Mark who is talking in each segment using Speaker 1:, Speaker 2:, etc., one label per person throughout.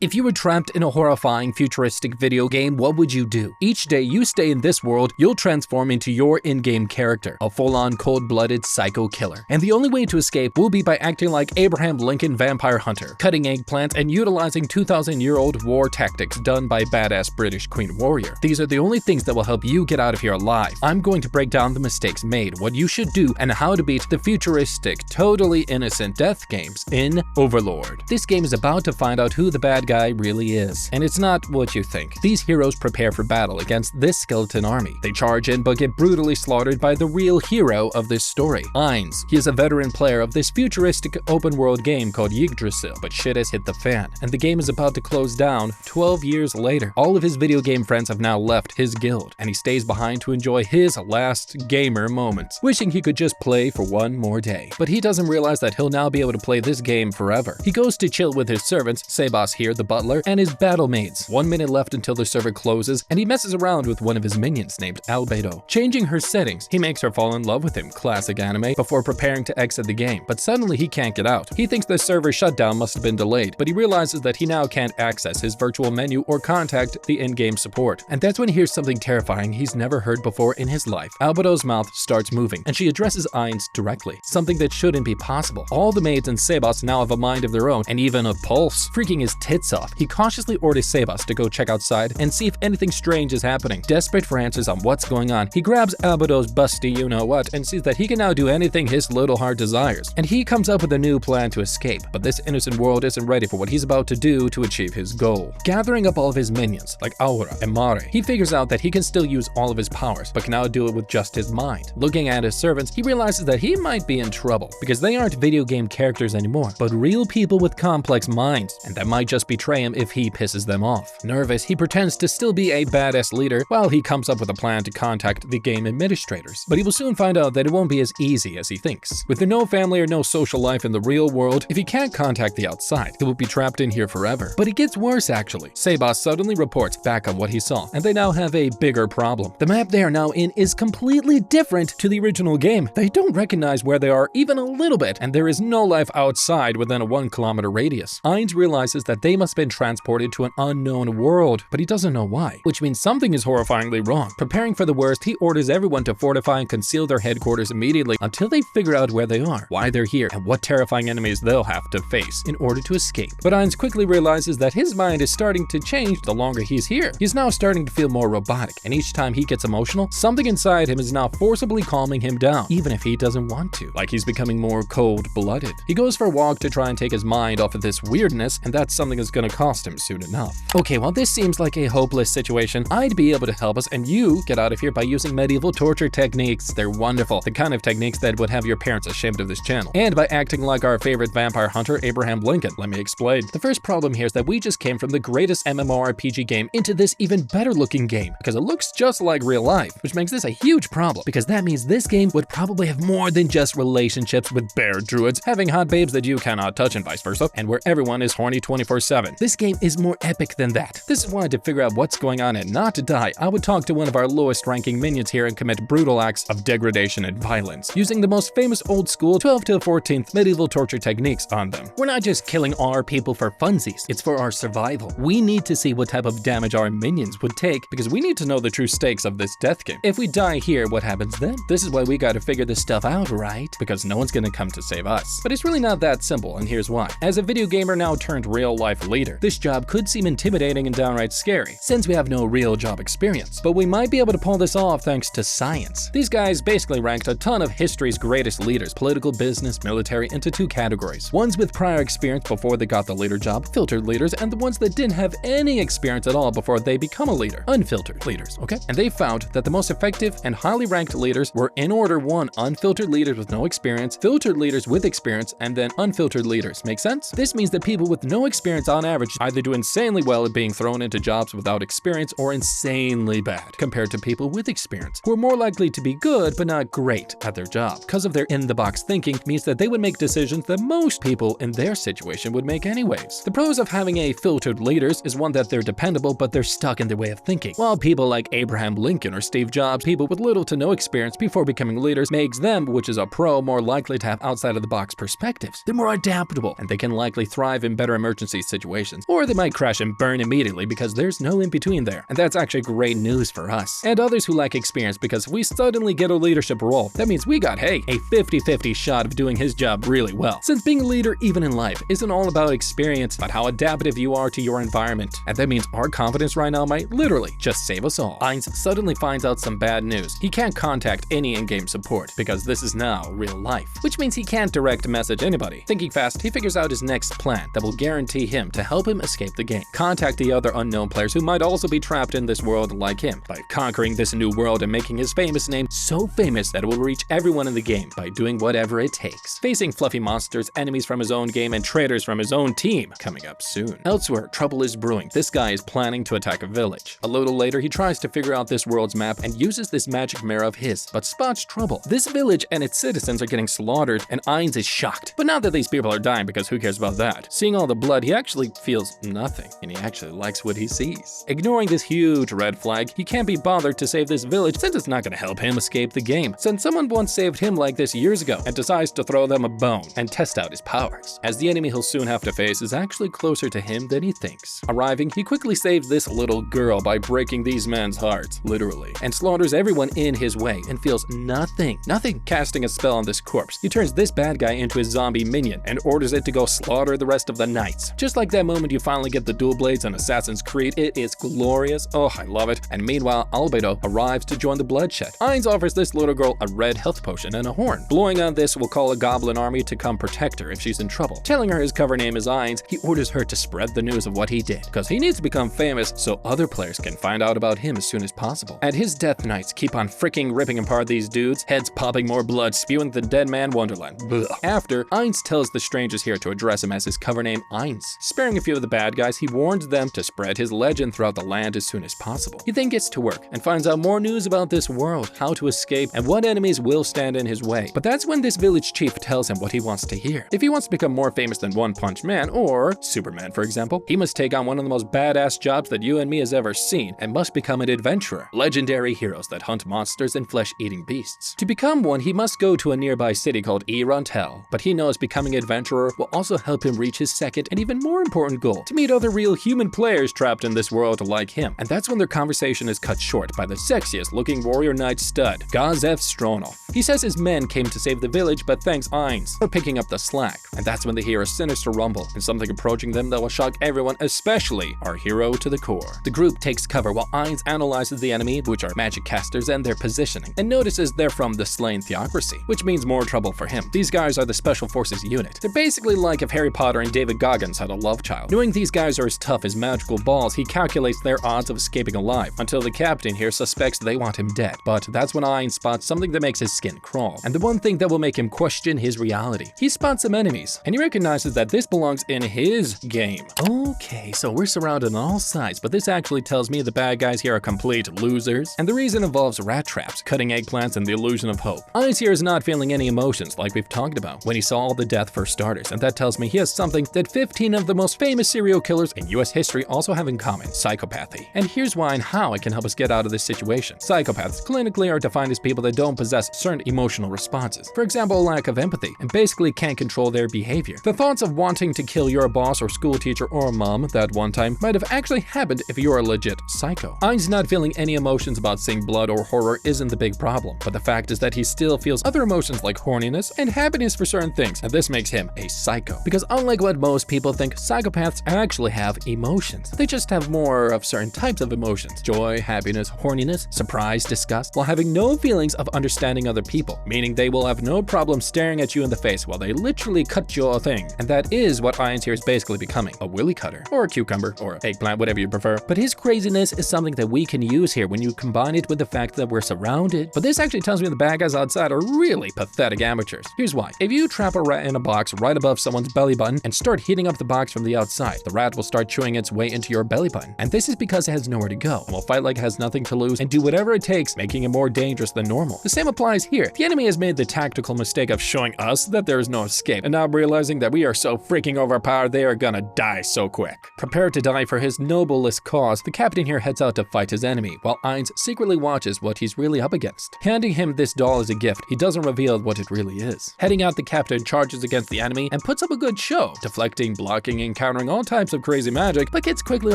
Speaker 1: If you were trapped in a horrifying futuristic video game, what would you do? Each day you stay in this world, you'll transform into your in-game character, a full-on cold-blooded psycho killer. And the only way to escape will be by acting like Abraham Lincoln vampire hunter, cutting eggplants and utilizing 2,000-year-old war tactics done by badass British Queen warrior. These are the only things that will help you get out of here alive. I'm going to break down the mistakes made, what you should do, and how to beat the futuristic, totally innocent death games in Overlord. This game is about to find out who the bad guy really is, and it's not what you think. These heroes prepare for battle against this skeleton army. They charge in but get brutally slaughtered by the real hero of this story, Ainz. He is a veteran player of this futuristic open world game called Yggdrasil, but shit has hit the fan, and the game is about to close down 12 years later. All of his video game friends have now left his guild, and he stays behind to enjoy his last gamer moments, wishing he could just play for one more day. But he doesn't realize that he'll now be able to play this game forever. He goes to chill with his servants, Sebas here, the butler, and his battle mates. 1 minute left until the server closes, and he messes around with one of his minions named Albedo. Changing her settings, he makes her fall in love with him, classic anime, before preparing to exit the game. But suddenly he can't get out. He thinks the server shutdown must have been delayed, but he realizes that he now can't access his virtual menu or contact the in-game support. And that's when he hears something terrifying he's never heard before in his life. Albedo's mouth starts moving, and she addresses Ainz directly, something that shouldn't be possible. All the maids and Sebas now have a mind of their own, and even a pulse. Freaking his tits off, he cautiously orders Sebas to go check outside and see if anything strange is happening. Desperate for answers on what's going on, he grabs Albedo's busty you-know-what and sees that he can now do anything his little heart desires. And he comes up with a new plan to escape, but this innocent world isn't ready for what he's about to do to achieve his goal. Gathering up all of his minions, like Aura and Mare, he figures out that he can still use all of his powers, but can now do it with just his mind. Looking at his servants, he realizes that he might be in trouble, because they aren't video game characters anymore, but real people with complex minds, and that might just betray him if he pisses them off. Nervous, he pretends to still be a badass leader while he comes up with a plan to contact the game administrators. But he will soon find out that it won't be as easy as he thinks. With no family or no social life in the real world, if he can't contact the outside, he will be trapped in here forever. But it gets worse actually. Sebas suddenly reports back on what he saw, and they now have a bigger problem. The map they are now in is completely different to the original game. They don't recognize where they are even a little bit, and there is no life outside within a 1 kilometer radius. Ainz realizes that they must have been transported to an unknown world, but he doesn't know why, which means something is horrifyingly wrong. Preparing for the worst, he orders everyone to fortify and conceal their headquarters immediately until they figure out where they are, why they're here, and what terrifying enemies they'll have to face in order to escape. But Ainz quickly realizes that his mind is starting to change the longer he's here. He's now starting to feel more robotic, and each time he gets emotional, something inside him is now forcibly calming him down, even if he doesn't want to, like he's becoming more cold-blooded. He goes for a walk to try and take his mind off of this weirdness, and that's something that's gonna cost him soon enough. Okay, while this seems like a hopeless situation, I'd be able to help us and you get out of here by using medieval torture techniques. They're wonderful, the kind of techniques that would have your parents ashamed of this channel. And by acting like our favorite vampire hunter, Abraham Lincoln. Let me explain. The first problem here is that we just came from the greatest MMORPG game into this even better looking game, because it looks just like real life, which makes this a huge problem, because that means this game would probably have more than just relationships with bear druids, having hot babes that you cannot touch and vice versa, and where everyone is horny 24/7. This game is more epic than that. This is why, to figure out what's going on and not to die, I would talk to one of our lowest ranking minions here and commit brutal acts of degradation and violence, using the most famous old school 12 to 14th medieval torture techniques on them. We're not just killing our people for funsies, it's for our survival. We need to see what type of damage our minions would take, because we need to know the true stakes of this death game. If we die here, what happens then? This is why we gotta figure this stuff out, right? Because no one's gonna come to save us. But it's really not that simple, and here's why. As a video gamer now turned real life leader, this job could seem intimidating and downright scary, since we have no real job experience. But we might be able to pull this off thanks to science. These guys basically ranked a ton of history's greatest leaders, political, business, military, into 2 categories. Ones with prior experience before they got the leader job, filtered leaders, and the ones that didn't have any experience at all before they become a leader, unfiltered leaders, okay? And they found that the most effective and highly ranked leaders were in order: 1, unfiltered leaders with no experience, filtered leaders with experience, and then unfiltered leaders. Make sense? This means that people with no experience on average either do insanely well at being thrown into jobs without experience, or insanely bad compared to people with experience, who are more likely to be good but not great at their job. Because of their in-the-box thinking means that they would make decisions that most people in their situation would make anyways. The pros of having a filtered leaders is one, that they're dependable but they're stuck in their way of thinking, while people like Abraham Lincoln or Steve Jobs, people with little to no experience before becoming leaders, makes them, which is a pro, more likely to have outside of the box perspectives. They're more adaptable, and they can likely thrive in better emergency situations situations, or they might crash and burn immediately because there's no in between there. And that's actually great news for us and others who lack experience, because if we suddenly get a leadership role, that means we got, hey, a 50-50 shot of doing his job really well. Since being a leader, even in life, isn't all about experience, but how adaptive you are to your environment. And that means our confidence right now might literally just save us all. Ainz suddenly finds out some bad news. He can't contact any in-game support because this is now real life, which means he can't direct message anybody. Thinking fast, he figures out his next plan that will guarantee him to help him escape the game. Contact the other unknown players who might also be trapped in this world like him by conquering this new world and making his famous name so famous that it will reach everyone in the game by doing whatever it takes. Facing fluffy monsters, enemies from his own game, and traitors from his own team coming up soon. Elsewhere, trouble is brewing. This guy is planning to attack a village. A little later, he tries to figure out this world's map and uses this magic mirror of his, but spots trouble. This village and its citizens are getting slaughtered, and Ainz is shocked. But not that these people are dying, because who cares about that? Seeing all the blood, he actually feels nothing, and he actually likes what he sees. Ignoring this huge red flag, he can't be bothered to save this village since it's not going to help him escape the game, since someone once saved him like this years ago, and decides to throw them a bone and test out his powers, as the enemy he'll soon have to face is actually closer to him than he thinks. Arriving, he quickly saves this little girl by breaking these men's hearts, literally, and slaughters everyone in his way and feels nothing. Casting a spell on this corpse, he turns this bad guy into his zombie minion and orders it to go slaughter the rest of the knights. Just like that moment you finally get the dual blades on Assassin's Creed, it is glorious. Oh, I love it. And meanwhile, Albedo arrives to join the bloodshed. Ainz offers this little girl a red health potion and a horn. Blowing on this will call a goblin army to come protect her if she's in trouble. Telling her his cover name is Ainz, he orders her to spread the news of what he did, because he needs to become famous so other players can find out about him as soon as possible. And his death knights keep on freaking ripping apart these dudes, heads popping more blood, spewing the dead man wonderland. Blech. After, Ainz tells the strangers here to address him as his cover name Ainz. Sparing a few of the bad guys, he warns them to spread his legend throughout the land as soon as possible. He then gets to work and finds out more news about this world, how to escape, and what enemies will stand in his way. But that's when this village chief tells him what he wants to hear. If he wants to become more famous than One Punch Man or Superman, for example, he must take on one of the most badass jobs that you and me has ever seen and must become an adventurer. Legendary heroes that hunt monsters and flesh-eating beasts. To become one, he must go to a nearby city called E-Rantel, but he knows becoming an adventurer will also help him reach his second and even more important goal, to meet other real human players trapped in this world like him. And that's when their conversation is cut short by the sexiest looking warrior knight stud, Gazev Stronov. He says his men came to save the village, but thanks Ainz for picking up the slack. And that's when they hear a sinister rumble and something approaching them that will shock everyone, especially our hero to the core. The group takes cover while Ainz analyzes the enemy, which are magic casters, and their positioning, and notices they're from the slain theocracy, which means more trouble for him. These guys are the Special Forces unit. They're basically like if Harry Potter and David Goggins had a love child. Knowing these guys are as tough as magical balls, he calculates their odds of escaping alive, until the captain here suspects they want him dead. But that's when Ainz spots something that makes his skin crawl, and the one thing that will make him question his reality. He spots some enemies, and he recognizes that this belongs in his game. Okay, so we're surrounded on all sides, but this actually tells me the bad guys here are complete losers, and the reason involves rat traps, cutting eggplants, and the illusion of hope. Ainz here is not feeling any emotions like we've talked about when he saw all the death for starters, and that tells me he has something that 15 of the most famous serial killers in US history also have in common: psychopathy. And here's why and how it can help us get out of this situation. Psychopaths clinically are defined as people that don't possess certain emotional responses. For example, a lack of empathy, and basically can't control their behavior. The thoughts of wanting to kill your boss or school teacher or mom that one time might have actually happened if you're a legit psycho. Ainz not feeling any emotions about seeing blood or horror isn't the big problem, but the fact is that he still feels other emotions like horniness and happiness for certain things, and this makes him a psycho. Because unlike what most people think, psychopaths actually have emotions. They just have more of certain types of emotions: joy, happiness, horniness, surprise, disgust, while having no feelings of understanding other people, meaning they will have no problem staring at you in the face while they literally cut your thing. And that is what Ainz here is basically becoming: a willy cutter, or a cucumber, or eggplant, whatever you prefer. But his craziness is something that we can use here when you combine it with the fact that we're surrounded. But this actually tells me the bad guys outside are really pathetic amateurs. Here's why. If you trap a rat in a box right above someone's belly button and start heating up the box from the outside, the rat will start chewing its way into your belly button. And this is because it has nowhere to go, and will fight like it has nothing to lose and do whatever it takes, making it more dangerous than normal. The same applies here. The enemy has made the tactical mistake of showing us that there is no escape, and now realizing that we are so freaking overpowered they are gonna die so quick. Prepared to die for his noblest cause, the captain here heads out to fight his enemy, while Ainz secretly watches what he's really up against. Handing him this doll as a gift, he doesn't reveal what it really is. Heading out, the captain charges against the enemy and puts up a good show, deflecting, blocking, and encountering all types of crazy magic, but gets quickly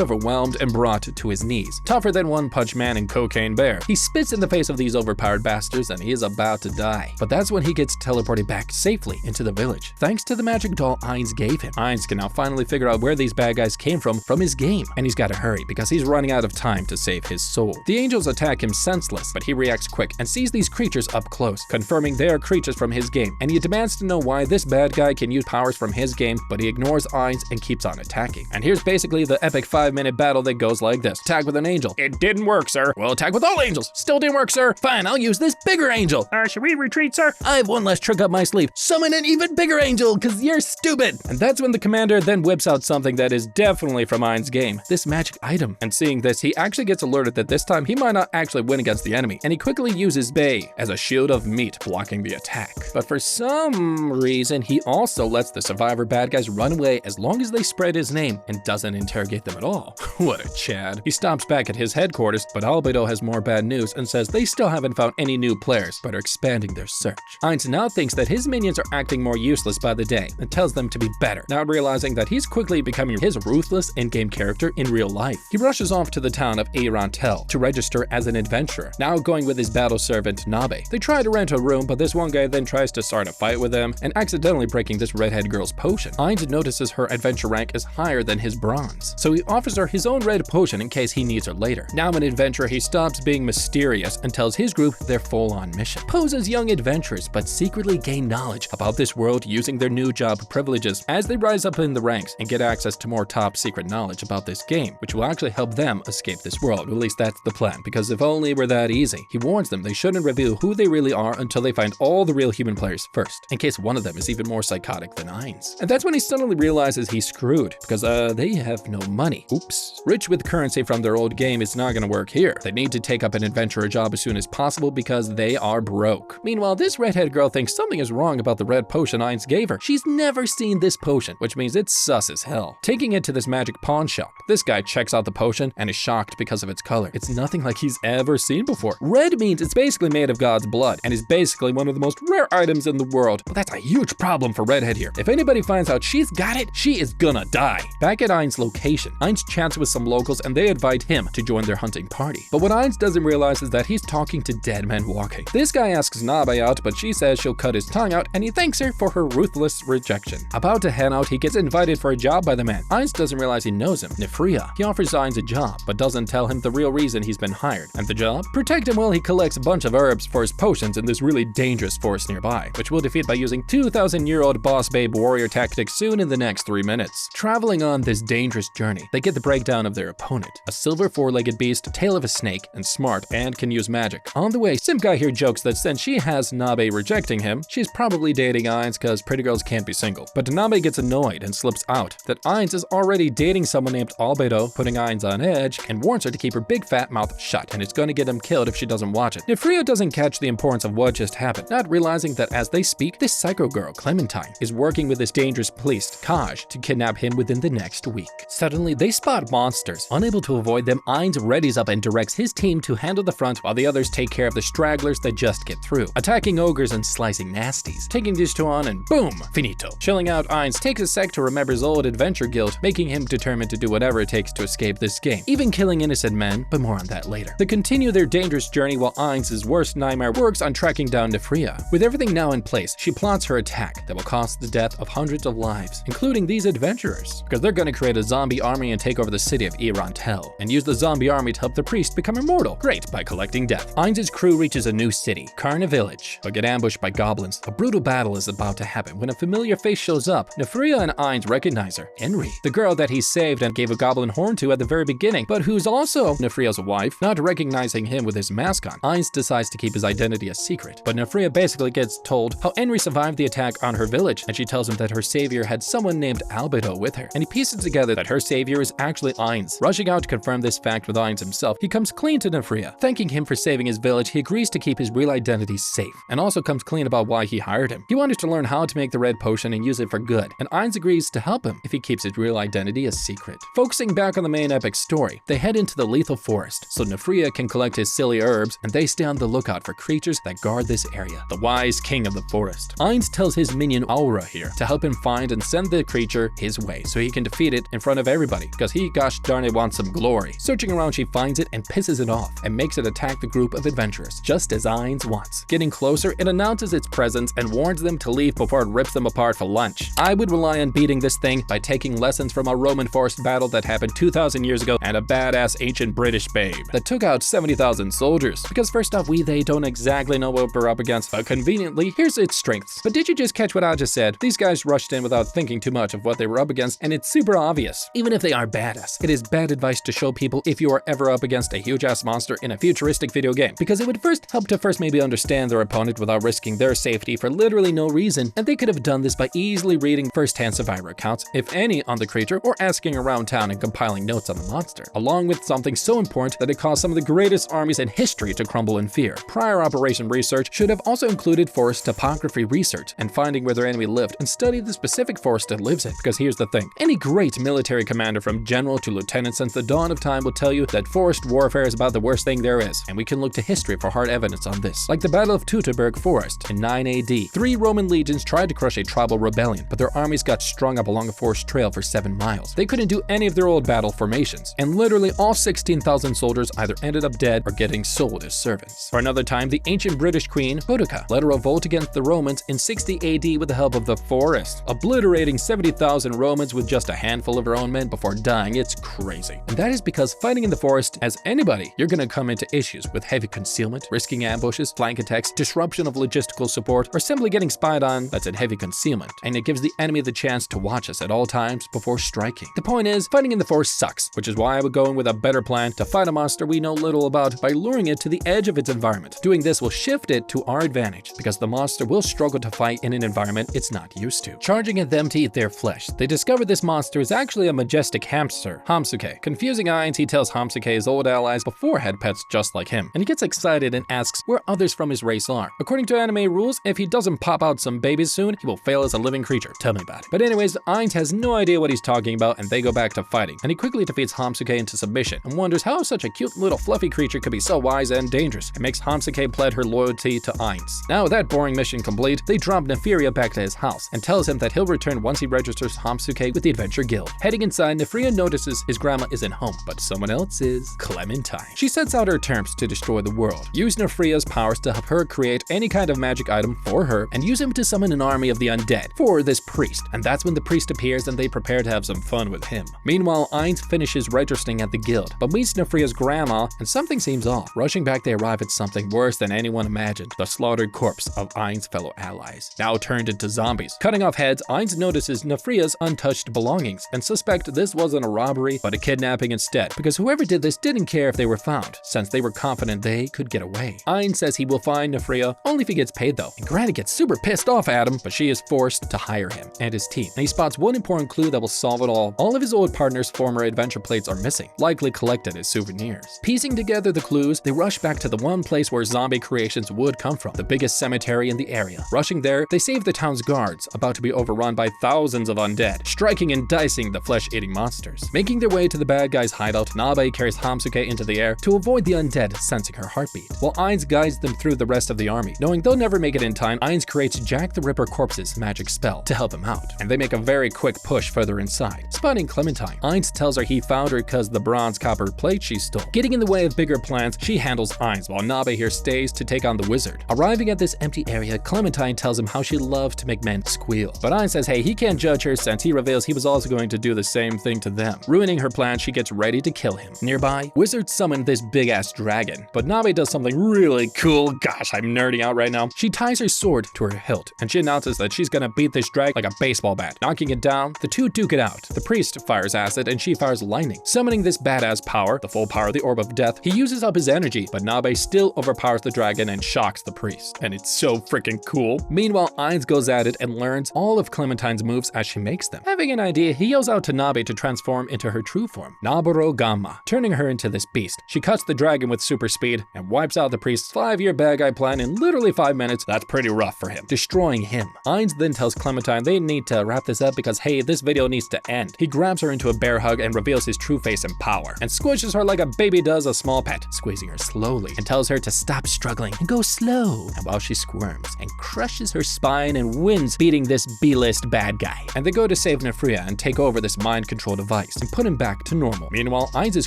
Speaker 1: overwhelmed and brought to his knees. Tougher than One Punch Man and Cocaine Bear, he spits in the face of these overpowered bastards and he is about to die. But that's when he gets teleported back safely into the village, thanks to the magic doll Ainz gave him. Ainz can now finally figure out where these bad guys came from his game, and he's gotta hurry because he's running out of time to save his soul. The angels attack him senseless, but he reacts quick and sees these creatures up close, confirming they are creatures from his game, and he demands to know why this bad guy can use powers from his game, but he ignores Ainz and keeps on attacking. And here's basically the epic 5-minute battle that goes like this. Attack with an angel. It didn't work, sir. Well, attack with all angels. Still didn't work, sir. Fine, I'll use this bigger angel. Should we retreat, sir? I have one less trick up my sleeve. Summon an even bigger angel, cause you're stupid. And that's when the commander then whips out something that is definitely from Ainz' game, this magic item. And seeing this, he actually gets alerted that this time he might not actually win against the enemy, and he quickly uses Bay as a shield of meat blocking the attack. But for some reason, he also lets the survivor bad guys run away as long as they spread his name and doesn't interrogate them at all. What a Chad. He stops back at his headquarters, but Albedo has more bad news and says they still haven't found any new players, but are expanding their search. Ainz now thinks that his minions are acting more useless by the day and tells them to be better, not realizing that he's quickly becoming his ruthless in-game character in real life. He rushes off to the town of E-Rantel to register as an adventurer, now going with his battle servant Nabe. They try to rent a room, but this one guy then tries to start a fight with them and accidentally breaking this redhead girl's potion. Ainz notices her adventure rank is higher than his bronze, so he offers her his own red potion in case he needs her later. Now an adventurer, he stops being mysterious and tells his group their full-on mission. Pose as young adventurers, but secretly gain knowledge about this world using their new job privileges as they rise up in the ranks and get access to more top secret knowledge about this game, which will actually help them escape this world. Or at least that's the plan, because if only it were that easy. He warns them they shouldn't reveal who they really are until they find all the real human players first, in case one of them is even more psychotic than Ainz. And that's when he suddenly realizes he's screwed, because they have no money. Oops. Rich with currency from their old game is not gonna work here. They need to take up an adventurer job as soon as possible because they are broke. Meanwhile, this redhead girl thinks something is wrong about the red potion Ainz gave her. She's never seen this potion, which means it's sus as hell. Taking it to this magic pawn shop, this guy checks out the potion and is shocked because of its color. It's nothing like he's ever seen before. Red means it's basically made of God's blood and is basically one of the most rare items in the world, but that's a huge problem for Redhead here. If anybody finds out she's got it, she is gonna die. Back at Ainz' location, Ainz chats with some locals and they invite him to join their hunting party. But what Ainz doesn't realize is that he's talking to dead men walking. This guy asks Nabe out, but she says she'll cut his tongue out and he thanks her for her ruthless rejection. About to head out, he gets invited for a job by the man. Ainz doesn't realize he knows him, Nfirea. He offers Ainz a job, but doesn't tell him the real reason he's been hired. And the job? Protect him while he collects a bunch of herbs for his potions in this really dangerous forest nearby, which we'll defeat by using 2,000-year-old boss babe warrior tactics soon in the next 3 minutes. Traveling on this dangerous journey, they get the breakdown of their opponent. A silver four-legged beast, tail of a snake, and smart, and can use magic. On the way, Simp Guy here jokes that since she has Nabe rejecting him, she's probably dating Ainz cause pretty girls can't be single. But Nabe gets annoyed and slips out that Ainz is already dating someone named Albedo, putting Ainz on edge, and warns her to keep her big fat mouth shut, and it's gonna get him killed if she doesn't watch it. Nfirea doesn't catch the importance of what just happened, not realizing that as they speak, this psycho girl, Clementine, is working with this dangerous priest, Kaj, to kidnap him within the next week. Suddenly, they spot monsters. Unable to avoid them, Ainz readies up and directs his team to handle the front while the others take care of the stragglers that just get through, attacking ogres and slicing nasties. Taking these two on and boom, finito. Chilling out, Ainz takes a sec to remember his old adventure guild, making him determined to do whatever it takes to escape this game, even killing innocent men, but more on that later. They continue their dangerous journey while Ainz' worst nightmare works on tracking down Nfirea. With everything now in place, she plots her attack that will cost the death of hundreds of lives, including these adventurers, because they're gonna create a zombie army and take over the city of E-Rantel, and use the zombie army to help the priest become immortal. Great, by collecting death. Ainz' crew reaches a new city, Karna Village, but get ambushed by goblins. A brutal battle is about to happen when a familiar face shows up. Nfirea and Ainz recognize her, Henry, the girl that he saved and gave a goblin horn to at the very beginning, but who's also Nfirea's wife. Not recognizing him with his mask on, Ainz decides to keep his identity a secret, but Nfirea basically gets told how Henry survived the attack on her village, and she tells him that her savior had someone named Albedo with her, and he pieces together that her savior is actually Ainz. Rushing out to confirm this fact with Ainz himself, he comes clean to Nfirea. Thanking him for saving his village, he agrees to keep his real identity safe, and also comes clean about why he hired him. He wanted to learn how to make the red potion and use it for good, and Ainz agrees to help him if he keeps his real identity a secret. Focusing back on the main epic story, they head into the lethal forest, so Nfirea can collect his silly herbs, and they stay on the lookout for creatures that guard this area. The wise king of the forest. Ainz tells his minion Aura here to help him find and send the creature his way, so he can defeat it in front of everybody, because he gosh darn it wants some glory. Searching around, she finds it and pisses it off, and makes it attack the group of adventurers, just as Ainz wants. Getting closer, it announces its presence and warns them to leave before it rips them apart for lunch. I would rely on beating this thing by taking lessons from a Roman forest battle that happened 2,000 years ago and a badass ancient British babe that took out 70,000 soldiers. Because first off, they don't exactly know what we're up against, but conveniently, here's its strengths. But did you just catch what I just said? These guys rushed in without thinking too much of what they were up against, and it's super obvious. Even if they are badass, it is bad advice to show people if you are ever up against a huge-ass monster in a futuristic video game, because it would help to maybe understand their opponent without risking their safety for literally no reason, and they could have done this by easily reading first-hand survivor accounts, if any, on the creature, or asking around town and compiling notes on the monster, along with something so important that it caused some of the greatest armies in history to crumble in fear. Prior operation research should have also included forest topography research and finding where their enemy lived and study the specific forest it lives in, because here's the thing, any great military commander from general to lieutenant since the dawn of time will tell you that forest warfare is about the worst thing there is, and we can look to history for hard evidence on this. Like the Battle of Teutoburg Forest in 9 AD, 3 Roman legions tried to crush a tribal rebellion, but their armies got strung up along a forest trail for 7 miles. They couldn't do any of their old battle formations, and literally all 16,000 soldiers either ended up dead or getting sold as servants. For another time, the ancient British queen, Boudica, led a revolt against the Romans in 60 AD with the help of the forest, obliterating 70,000 Romans with just a handful of her own men before dying. It's crazy. And that is because fighting in the forest, as anybody, you're gonna come into issues with heavy concealment, risking ambushes, flank attacks, disruption of logistical support, or simply getting spied on that's in heavy concealment, and it gives the enemy the chance to watch us at all times before striking. The point is, fighting in the forest sucks, which is why I would go in with a better plan to fight a monster we know little about by luring it to the edge of its environment. Doing this will shift it to our advantage, because the monster will struggle to fight in an environment it's not used to. Charging at them to eat their flesh, they discover this monster is actually a majestic hamster, Hamsuke. Confusing Ainz, he tells Hamsuke his old allies before had pets just like him, and he gets excited and asks where others from his race are. According to anime rules, if he doesn't pop out some babies soon, he will fail as a living creature. Tell me about it. But anyways, Ainz has no idea what he's talking about, and they go back to fighting, and he quickly defeats Hamsuke into submission and wonders how such a cute little fluffy creature could be so wise and dangerous, and makes Hamsuke pledge her loyalty to Ainz. Now with that boring mission complete, they drop Nfirea back to his house and tells him that he'll return once he registers Hamsuke with the Adventure Guild. Heading inside, Nfirea notices his grandma isn't home, but someone else is, Clementine. She sets out her terms to destroy the world, use Nfirea's powers to help her create any kind of magic item for her, and use him to summon an army of the undead for this priest, and that's when the priest appears and they prepare to have some fun with him. Meanwhile, Ainz finishes registering at the guild, but meets Nfirea's grandma, and something seems off. Rushing back, they arrive at something worse than anyone imagined, the slaughtered corpse of Ainz's fellow allies, now turned into zombies. Cutting off heads, Ainz notices Nfirea's untouched belongings, and suspect this wasn't a robbery, but a kidnapping instead, because whoever did this didn't care if they were found, since they were confident they could get away. Ainz says he will find Nfirea only if he gets paid though, and Granny gets super pissed off at him, but she is forced to hire him and his team, and he spots one important clue that will solve it all. All of his old partner's former adventure plates are missing, likely collected as souvenirs. Piecing together the clues, they rush back to the one place where zombie creations would come from, the biggest cemetery in the area. Rushing there, they save the town's guards, about to be overrun by thousands of undead, striking and dicing the flesh-eating monsters. Making their way to the bad guy's hideout, Nabe carries Hamsuke into the air to avoid the undead sensing her heartbeat, while Ainz guides them through the rest of the army. Knowing they'll never make it in time, Ainz creates Jack the Ripper Corpse's magic spell to help him out, and they make a very quick push further inside. Spotting Clementine, Ainz tells her he found her because the bronze copper plate she stole. Getting in the way of bigger plans, she handles Ainz, while Nabe here stays to take on the wizard. Arriving at this empty area, Clementine tells him how she loves to make men squeal, but Ainz says hey, he can't judge her since he reveals he was also going to do the same thing to them. Ruining her plan, she gets ready to kill him. Nearby, wizards summon this big-ass dragon, but Nabe does something really cool. Gosh, I'm nerding out right now. She ties her sword to her hilt, and she announces that she's gonna beat this dragon like a baseball bat. Knocking it down, the two duke it out. The priest fires acid, and she fires lightning. Summoning this badass power, the full power of the Orb of Death, he uses up his energy, but Nabe still overpowers the dragon and shocks the priest, and it's so freaking cool. Meanwhile, Ainz goes at it and learns all of Clementine's moves as she makes them. Having an idea, he yells out to Nabe to transform into to her true form, Naburo Gamma, turning her into this beast. She cuts the dragon with super speed and wipes out the priest's 5-year bad guy plan in literally 5 minutes. That's pretty rough for him, destroying him. Ainz then tells Clementine they need to wrap this up because hey, this video needs to end. He grabs her into a bear hug and reveals his true face and power, and squishes her like a baby does a small pet, squeezing her slowly, and tells her to stop struggling and go slow. And while she squirms and crushes her spine and wins, beating this B-list bad guy. And they go to save Nfirea and take over this mind control device and put him back to normal. Meanwhile, Ainz's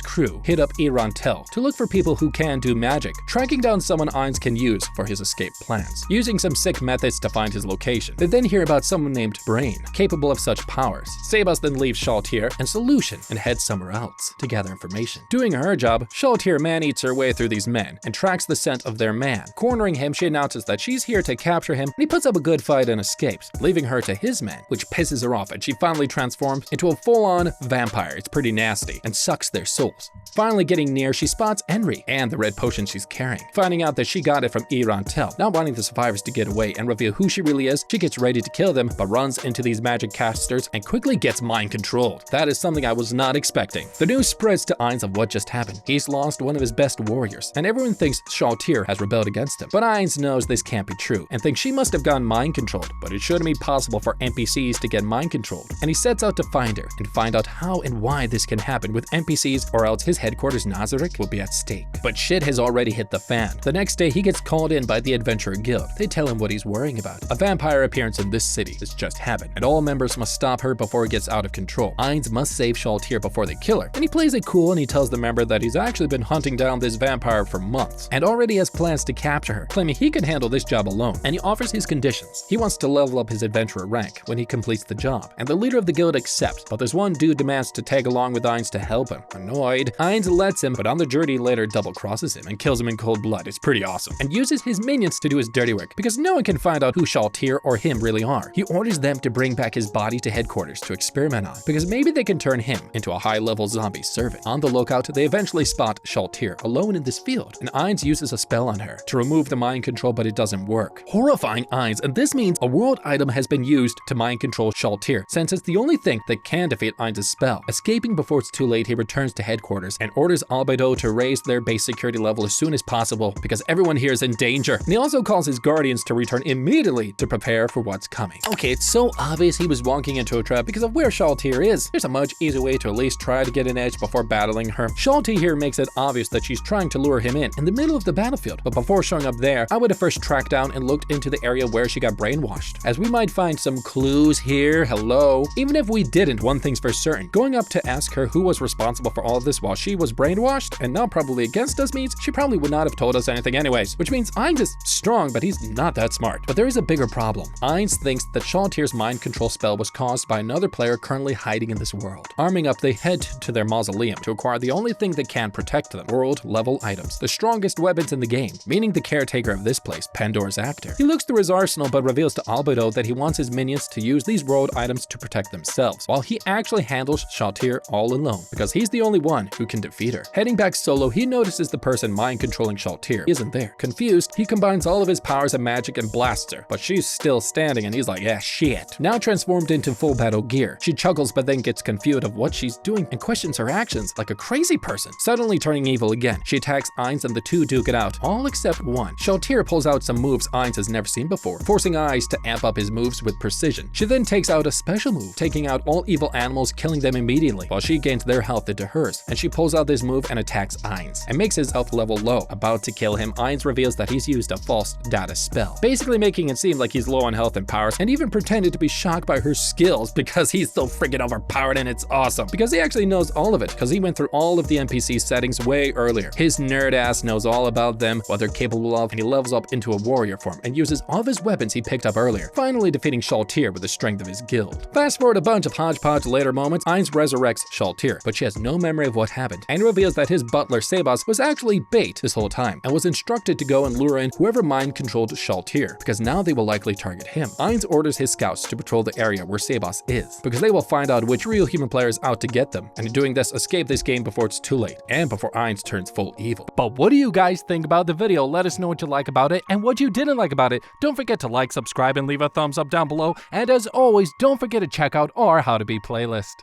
Speaker 1: crew hit up E-Rantel to look for people who can do magic, tracking down someone Ainz can use for his escape plans, using some sick methods to find his location. They then hear about someone named Brain, capable of such powers. Sebas then leaves Shalltear and Solution and heads somewhere else to gather information. Doing her job, Shalltear man-eats her way through these men and tracks the scent of their man. Cornering him, she announces that she's here to capture him, and he puts up a good fight and escapes, leaving her to his men, which pisses her off, and she finally transforms into a full-on vampire. It's pretty nasty and sucks their souls. Finally getting near, she spots Enri and the red potion she's carrying. Finding out that she got it from E-Rantel. Not wanting the survivors to get away and reveal who she really is, she gets ready to kill them, but runs into these magic casters and quickly gets mind controlled. That is something I was not expecting. The news spreads to Ainz of what just happened. He's lost one of his best warriors, and everyone thinks Shalltear has rebelled against him. But Ainz knows this can't be true and thinks she must have gotten mind controlled, but it shouldn't be possible for NPCs to get mind controlled. And he sets out to find her and find out how and why this can happen with NPCs, or else his headquarters Nazarick will be at stake. But shit has already hit the fan. The next day he gets called in by the Adventurer Guild. They tell him what he's worrying about. A vampire appearance in this city has just happened, and all members must stop her before it gets out of control. Ainz must save Shalltear before they kill her, and he plays it cool and he tells the member that he's actually been hunting down this vampire for months and already has plans to capture her, claiming he can handle this job alone, and he offers his conditions. He wants to level up his adventurer rank when he completes the job, and the leader of the guild accepts, but this one dude demands to tag along with Ainz to help him. Annoyed, Ainz lets him, but on the journey later double crosses him and kills him in cold blood. It's pretty awesome, and uses his minions to do his dirty work because no one can find out who Shalltear or him really are. He orders them to bring back his body to headquarters to experiment on, because maybe they can turn him into a high-level zombie servant. On the lookout, they eventually spot Shalltear alone in this field, and Ainz uses a spell on her to remove the mind control, but it doesn't work, horrifying Ainz, and this means a world item has been used to mind control Shalltear, since it's the only thing that can defeat Ainz's spell. Escaping before it's too late, he returns to headquarters and orders Albedo to raise their base security level as soon as possible because everyone here is in danger. And he also calls his guardians to return immediately to prepare for what's coming. Okay, it's so obvious he was walking into a trap because of where Shalltear is. There's a much easier way to at least try to get an edge before battling her. Shalltear here makes it obvious that she's trying to lure him in the middle of the battlefield, but before showing up there, I would have first tracked down and looked into the area where she got brainwashed, as we might find some clues here. Hello? Even if we didn't, one thing's for certain. Going up to ask her who was responsible for all of this while she was brainwashed and now probably against us means she probably would not have told us anything anyways, which means Ainz is strong, but he's not that smart. But there is a bigger problem. Ainz thinks that Shalltear's mind control spell was caused by another player currently hiding in this world. Arming up, they head to their mausoleum to acquire the only thing that can protect them, world-level items, the strongest weapons in the game, meaning the caretaker of this place, Pandora's actor. He looks through his arsenal but reveals to Albedo that he wants his minions to use these world items to protect themselves, while he actually handles Shalltear all alone, because he's the only one who can defeat her. Heading back solo, he notices the person mind-controlling Shalltear isn't there. Confused, he combines all of his powers and magic and blasts her, but she's still standing and he's like, yeah, shit. Now transformed into full battle gear, she chuckles but then gets confused of what she's doing and questions her actions like a crazy person. Suddenly turning evil again, she attacks Ainz and the two duke it out, all except one. Shalltear pulls out some moves Ainz has never seen before, forcing Ainz to amp up his moves with precision. She then takes out a special move, taking out all evil animals, killing them immediately, while she gains their health into hers, and she pulls out this move and attacks Ainz, and makes his health level low. About to kill him, Ainz reveals that he's used a false data spell, basically making it seem like he's low on health and powers, and even pretended to be shocked by her skills because he's so freaking overpowered, and it's awesome. Because he actually knows all of it, because he went through all of the NPC settings way earlier. His nerd ass knows all about them, what they're capable of, and he levels up into a warrior form and uses all of his weapons he picked up earlier, finally defeating Shalltear with the strength of his guild. Fast forward a bunch of hodgepodge later moments, Ainz resurrects Shalltear, but she has no memory of what happened, and reveals that his butler Sebas was actually bait this whole time, and was instructed to go and lure in whoever mind-controlled Shalltear, because now they will likely target him. Ainz orders his scouts to patrol the area where Sebas is, because they will find out which real human player is out to get them, and in doing this, escape this game before it's too late, and before Ainz turns full evil. But what do you guys think about the video? Let us know what you like about it, and what you didn't like about it. Don't forget to like, subscribe, and leave a thumbs up down below, and as always, don't forget to check out our How to Be playlist.